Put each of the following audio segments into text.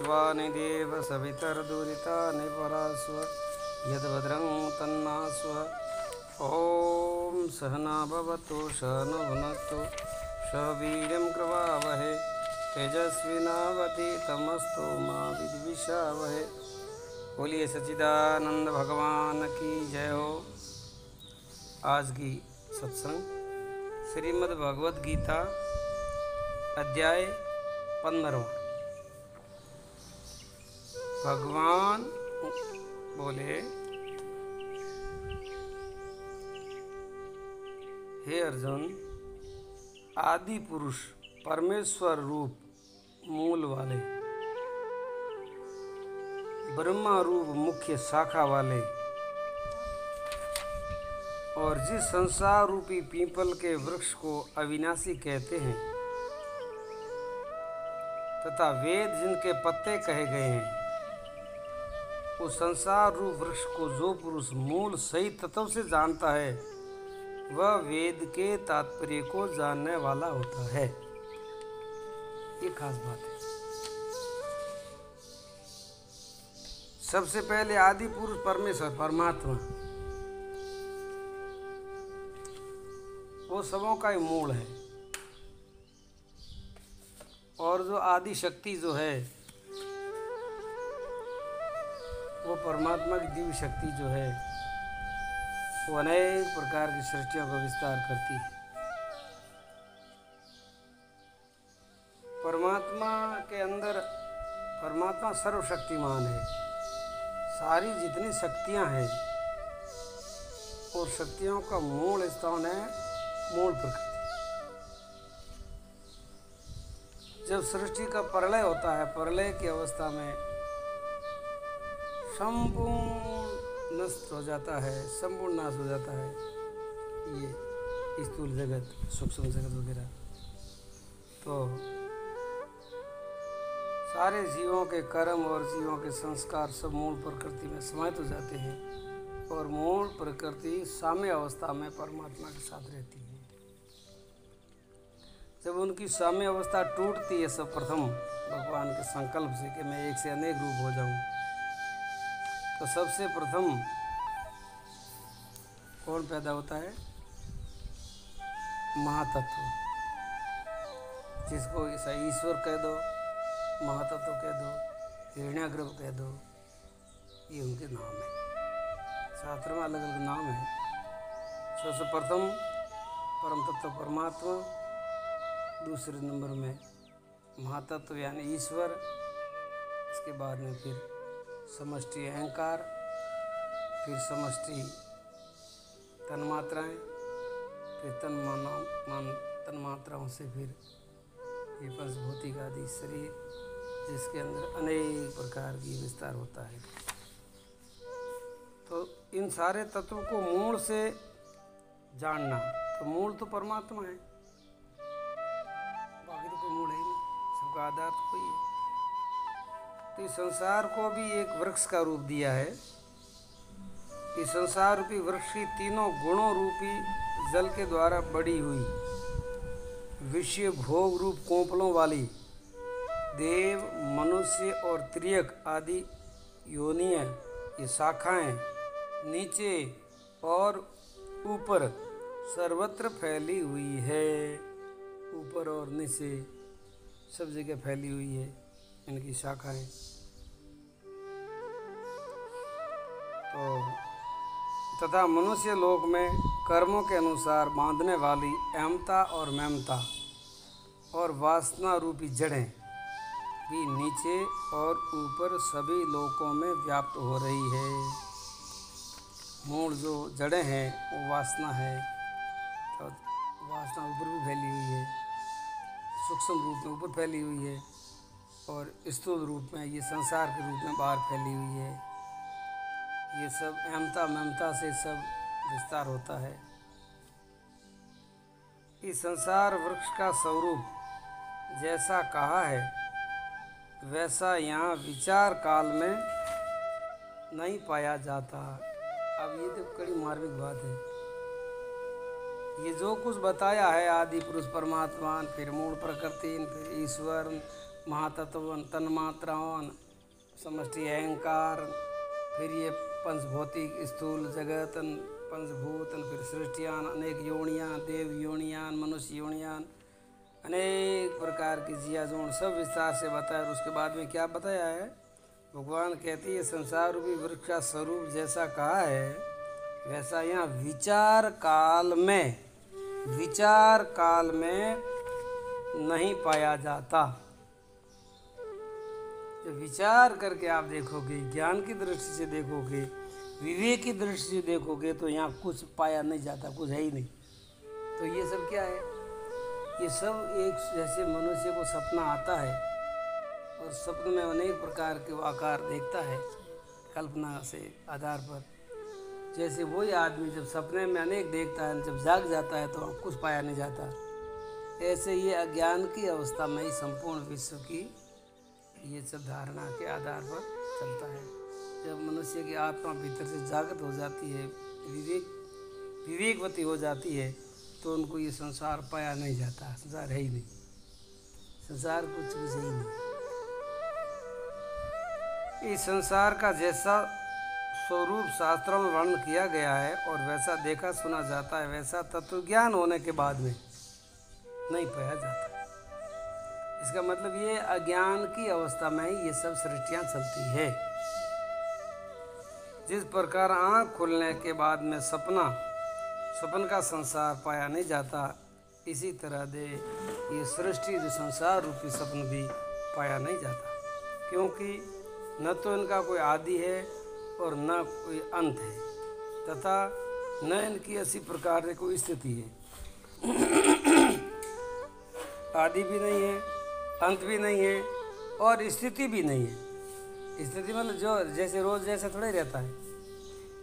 विश्वानि देव सवितर्दुरितानि परास्व यद्भद्रं तन्नास्व। ॐ सहना भवतु सहनो भुनक्तु सह वीर्यं कृपावहै तेजस्विनावधीतमस्तु मा विद्विषावहै। बोलिए सच्चिदानंद भगवान की जय हो। आज की सत्संग श्रीमद् भगवद गीता अध्याय 15। भगवान बोले, हे अर्जुन, आदि पुरुष परमेश्वर रूप मूल वाले, ब्रह्मा रूप मुख्य शाखा वाले और जिस संसार रूपी पीपल के वृक्ष को अविनाशी कहते हैं तथा वेद जिनके पत्ते कहे गए हैं, उस संसार रूप वृक्ष को जो पुरुष मूल सही तत्व से जानता है वह वेद के तात्पर्य को जानने वाला होता है। ये खास बात है। सबसे पहले आदि पुरुष परमेश्वर परमात्मा वो सबों का ही मूल है। और जो आदि शक्ति जो है वो परमात्मा की दिव्य शक्ति जो है वो अनेक प्रकार की सृष्टियों का विस्तार करती है। परमात्मा के अंदर परमात्मा सर्वशक्तिमान है। सारी जितनी शक्तियां हैं और शक्तियों का मूल स्थान है मूल प्रकृति। जब सृष्टि का प्रलय होता है, प्रलय की अवस्था में संपूर्ण नष्ट हो जाता है, संपूर्ण नाश हो जाता है। ये स्थूल जगत, सूक्ष्म जगत वगैरह, तो सारे जीवों के कर्म और जीवों के संस्कार सब मूल प्रकृति में समाहित हो जाते हैं और मूल प्रकृति साम्य अवस्था में परमात्मा के साथ रहती है। जब उनकी साम्य अवस्था टूटती है सर्वप्रथम भगवान के संकल्प से कि मैं एक से अनेक रूप हो जाऊं, तो सबसे प्रथम कौन पैदा होता है? महातत्व, जिसको ईश्वर कह दो, महातत्व कह दो, हिरण्यागर्भ कह दो, ये उनके नाम है। शास्त्र में अलग अलग नाम है। सबसे प्रथम परम तत्व परमात्मा, दूसरे नंबर में महातत्व यानी ईश्वर, इसके बाद में फिर समष्टि अहंकार, फिर समष्टि तन्मात्राएं, फिर तन्मात्राओं से फिर ये पंचभौतिक आदि शरीर, जिसके अंदर अनेक प्रकार की विस्तार होता है। तो इन सारे तत्वों को मूल से जानना, तो मूल तो परमात्मा है, बाकी तो कोई मूल है ही नहीं, सबका आधार तो कोई है। तो इस संसार को भी एक वृक्ष का रूप दिया है। इस संसार रूपी वृक्ष की तीनों गुणों रूपी जल के द्वारा बड़ी हुई विषय भोग रूप कोंपलों वाली देव, मनुष्य और त्रियक आदि योनियां, ये शाखाएं नीचे और ऊपर सर्वत्र फैली हुई है। ऊपर और नीचे सब जगह फैली हुई है इनकी शाखाएं। तो तथा मनुष्य लोक में कर्मों के अनुसार बांधने वाली अहमता और ममता और वासना रूपी जड़ें भी नीचे और ऊपर सभी लोकों में व्याप्त हो रही है। मूल जो जड़ें हैं वो वासना है, तो वासना ऊपर भी फैली हुई है, सूक्ष्म रूप में ऊपर फैली हुई है और स्थूल रूप में ये संसार के रूप में बाहर फैली हुई है। ये सब अहमता ममता से सब विस्तार होता है। इस संसार वृक्ष का स्वरूप जैसा कहा है वैसा यहाँ विचार काल में नहीं पाया जाता। अब ये तो बड़ी मार्मिक बात है। ये जो कुछ बताया है, आदि पुरुष परमात्मा, फिर मूल प्रकृति, फिर ईश्वर, महातत्व, तन्मात्राओं, समष्टि अहंकार, फिर ये पंचभौतिक स्थूल जगतन, पंचभूतन, फिर सृष्टियान, अनेक योनियान, देव योनियान, मनुष्य योनियान, अनेक प्रकार की जियाजोन, सब विस्तार से बताया। और उसके बाद में क्या बताया है, भगवान कहती है संसार रूपी वृक्ष का स्वरूप जैसा कहा है वैसा यहाँ विचार काल में नहीं पाया जाता। जब विचार करके आप देखोगे, ज्ञान की दृष्टि से देखोगे, विवेक की दृष्टि से देखोगे तो यहाँ कुछ पाया नहीं जाता, कुछ है ही नहीं। तो ये सब क्या है, ये सब एक जैसे मनुष्य को सपना आता है और स्वप्न में अनेक प्रकार के आकार देखता है कल्पना से आधार पर, जैसे वही आदमी जब सपने में अनेक देखता है, जब जाग जाता है तो कुछ पाया नहीं जाता। ऐसे ये अज्ञान की अवस्था में ही संपूर्ण विश्व की ये सब धारणा के आधार पर चलता है। जब मनुष्य की आत्मा भीतर से जागृत हो जाती है, विवेकवती हो जाती है, तो उनको ये संसार पाया नहीं जाता। संसार है ही नहीं, संसार कुछ भी सही नहीं। इस संसार का जैसा स्वरूप शास्त्रों में वर्णन किया गया है और वैसा देखा सुना जाता है, वैसा तत्व ज्ञान होने के बाद में नहीं पाया जाता। इसका मतलब ये अज्ञान की अवस्था में ही ये सब सृष्टियाँ चलती है। जिस प्रकार आँख खुलने के बाद में सपन का संसार पाया नहीं जाता, इसी तरह दे ये सृष्टि जो संसार रूपी सपन भी पाया नहीं जाता, क्योंकि न तो इनका कोई आदि है और न कोई अंत है, तथा न इनकी ऐसी प्रकार से कोई स्थिति है। आदि भी नहीं है, अंत भी नहीं है और स्थिति भी नहीं है। स्थिति मतलब जो जैसे रोज जैसे थोड़ा ही रहता है।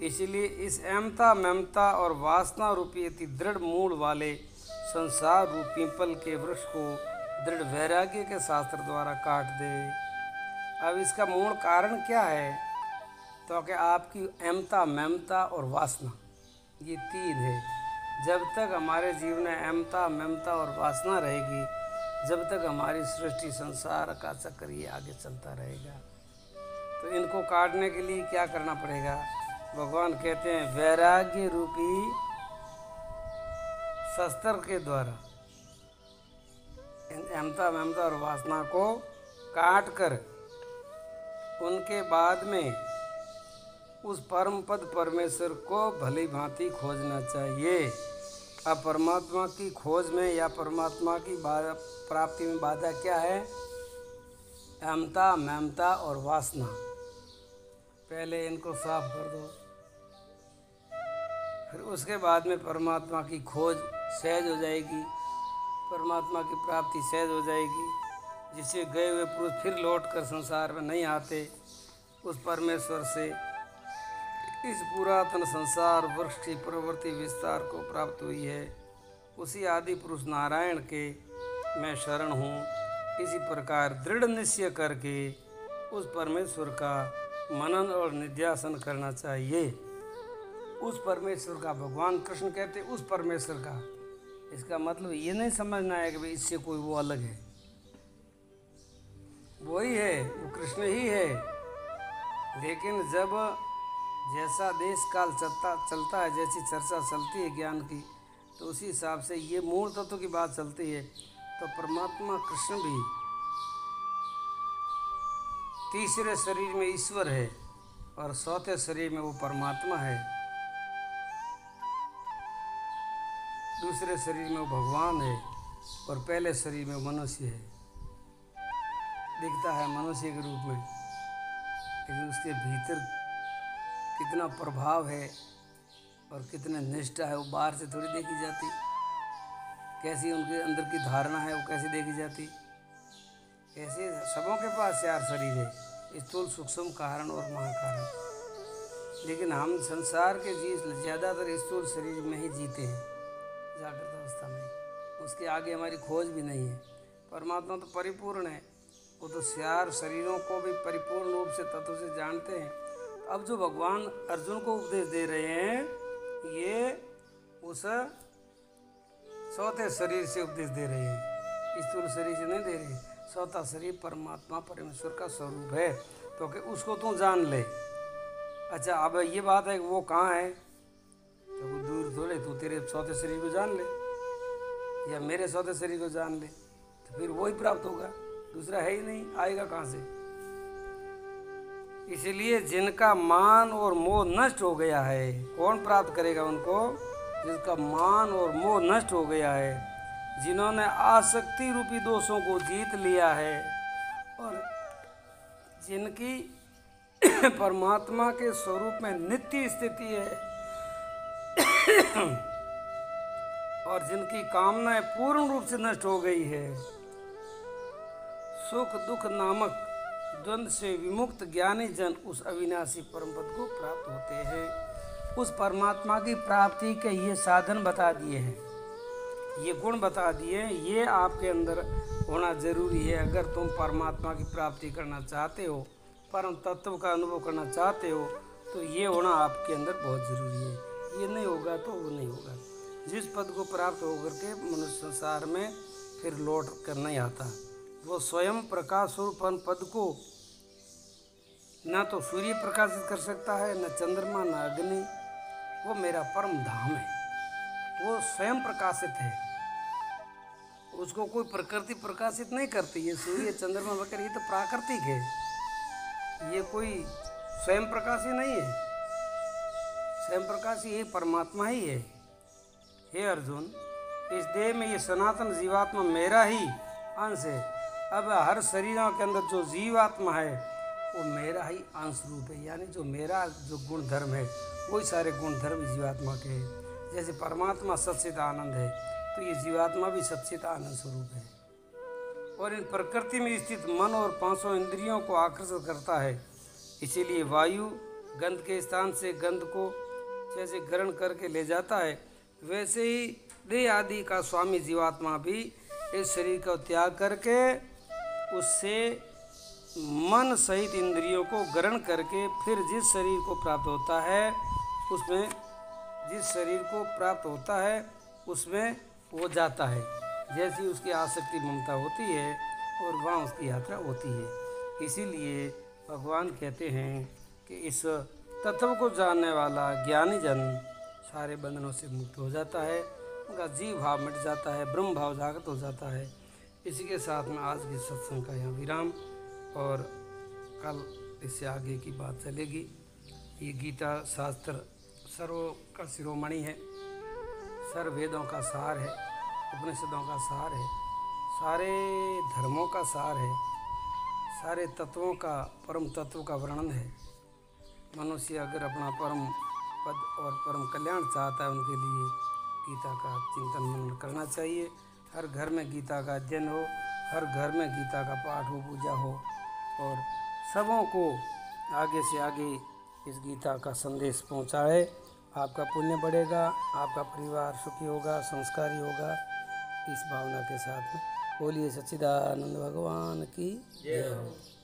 इसीलिए इस अहमता ममता और वासना रूपी अति दृढ़ मूल वाले संसार रूप पीपल के वृक्ष को दृढ़ वैराग्य के शास्त्र द्वारा काट दे। अब इसका मूल कारण क्या है, तो कि आपकी अहमता ममता और वासना ये तीन है। जब तक हमारे जीवन में अहमता ममता और वासना रहेगी, जब तक हमारी सृष्टि संसार का चक्र ये आगे चलता रहेगा। तो इनको काटने के लिए क्या करना पड़ेगा, भगवान कहते हैं वैराग्य रूपी शस्त्र के द्वारा इन अहमता ममता और वासना को काट कर उनके बाद में उस परम पद परमेश्वर को भली भांति खोजना चाहिए। अब परमात्मा की खोज में या परमात्मा की प्राप्ति में बाधा क्या है, अहमता ममता और वासना। पहले इनको साफ कर दो, फिर उसके बाद में परमात्मा की खोज सहज हो जाएगी, परमात्मा की प्राप्ति सहज हो जाएगी, जिससे गए हुए पुरुष फिर लौट कर संसार में नहीं आते। उस परमेश्वर से इस पुरातन संसार वृक्ष की प्रवृत्ति विस्तार को प्राप्त हुई है। उसी आदि पुरुष नारायण के मैं शरण हूँ। इसी प्रकार दृढ़ निश्चय करके उस परमेश्वर का मनन और निध्यासन करना चाहिए। उस परमेश्वर का, भगवान कृष्ण कहते उस परमेश्वर का। इसका मतलब ये नहीं समझना है कि भाई इससे कोई वो अलग है, वही है, वो कृष्ण ही है। लेकिन जब जैसा देश काल चलता है, जैसी चर्चा चलती है ज्ञान की, तो उसी हिसाब से ये मूल तत्व की बात चलती है। तो परमात्मा कृष्ण भी तीसरे शरीर में ईश्वर है और चौथे शरीर में वो परमात्मा है, दूसरे शरीर में वो भगवान है और पहले शरीर में वो मनुष्य है। दिखता है मनुष्य के रूप में, लेकिन उसके भीतर कितना प्रभाव है और कितने निष्ठा है वो बाहर से थोड़ी देखी जाती। कैसी उनके अंदर की धारणा है वो कैसे देखी जाती। ऐसे सबों के पास चार शरीर है, स्थूल सूक्ष्म कारण और महाकारण। लेकिन हम संसार के जीव ज़्यादातर स्थूल शरीर में ही जीते हैं जागृत अवस्था में। उसके आगे हमारी खोज भी नहीं है। परमात्मा तो परिपूर्ण है, वो तो चार शरीरों को भी परिपूर्ण रूप से तत्व से जानते हैं। अब जो भगवान अर्जुन को उपदेश दे रहे हैं, ये उस चौथे शरीर से उपदेश दे रहे हैं, स्थूल शरीर से नहीं दे रहे हैं। चौथा शरीर परमात्मा परमेश्वर का स्वरूप है, तो कि उसको तू जान ले। अच्छा, अब ये बात है कि वो कहाँ है, तो वो दूर थोड़े, तू तेरे चौथे शरीर को जान ले या मेरे चौथे शरीर को जान ले, तो फिर वही प्राप्त होगा, दूसरा है ही नहीं, आएगा कहाँ से। इसलिए जिनका मान और मोह नष्ट हो गया है, कौन प्राप्त करेगा उनको, जिनका मान और मोह नष्ट हो गया है, जिन्होंने आसक्ति रूपी दोषों को जीत लिया है और जिनकी परमात्मा के स्वरूप में नित्य स्थिति है और जिनकी कामनाएं पूर्ण रूप से नष्ट हो गई है, सुख दुख नामक द्वंद्व से विमुक्त ज्ञानी जन उस अविनाशी परम पद को प्राप्त होते हैं। उस परमात्मा की प्राप्ति के ये साधन बता दिए हैं, ये गुण बता दिए हैं, ये आपके अंदर होना जरूरी है। अगर तुम परमात्मा की प्राप्ति करना चाहते हो, परम तत्व का अनुभव करना चाहते हो, तो ये होना आपके अंदर बहुत ज़रूरी है। ये नहीं होगा तो वो नहीं होगा। जिस पद को प्राप्त होकर के मनुष्य संसार में फिर लौट कर नहीं आता, वो स्वयं प्रकाश स्वरूप पद को ना तो सूर्य प्रकाशित कर सकता है, न चंद्रमा, न अग्नि। वो मेरा परम धाम है, वो स्वयं प्रकाशित है, उसको कोई प्रकृति प्रकाशित नहीं करती। ये सूर्य चंद्रमा वगैरह ये तो प्राकृतिक है, ये कोई स्वयं प्रकाशी नहीं है। स्वयं प्रकाशी ये परमात्मा ही है। हे अर्जुन, इस देह में ये सनातन जीवात्मा मेरा ही अंश है। अब हर शरीरों के अंदर जो जीवात्मा है वो मेरा ही अंश रूप है, यानी जो मेरा जो गुण धर्म है वही सारे गुण धर्म जीवात्मा के हैं। जैसे परमात्मा सच्चित आनंद है, तो ये जीवात्मा भी सच्चित आनंद स्वरूप है और इन प्रकृति में स्थित मन और पांचों इंद्रियों को आकर्षित करता है। इसीलिए वायु गंध के स्थान से गंध को जैसे ग्रहण करके ले जाता है, वैसे ही देह आदि का स्वामी जीवात्मा भी इस शरीर का त्याग करके उससे मन सहित इंद्रियों को ग्रहण करके फिर जिस शरीर को प्राप्त होता है उसमें, जिस शरीर को प्राप्त होता है उसमें वो जाता है, जैसी उसकी आसक्ति ममता होती है और वहाँ उसकी यात्रा होती है। इसीलिए भगवान कहते हैं कि इस तत्व को जानने वाला ज्ञानी जन सारे बंधनों से मुक्त हो जाता है, उनका जीव भाव मिट जाता है, ब्रह्म भाव जागृत हो जाता है। इसी के साथ में आज की सत्संग का यहाँ विराम, और कल इससे आगे की बात चलेगी। ये गीता शास्त्र सर्व का शिरोमणि है, सर्व वेदों का सार है, उपनिषदों का सार है, सारे धर्मों का सार है, सारे तत्वों का परम तत्व का वर्णन है। मनुष्य अगर अपना परम पद और परम कल्याण चाहता है, उनके लिए गीता का चिंतन मनन करना चाहिए। हर घर में गीता का अध्ययन हो, हर घर में गीता का पाठ हो, पूजा हो, और सबों को आगे से आगे इस गीता का संदेश पहुंचाए। आपका पुण्य बढ़ेगा, आपका परिवार सुखी होगा, संस्कारी होगा। इस भावना के साथ बोलिए सच्चिदानंद भगवान की जय हो।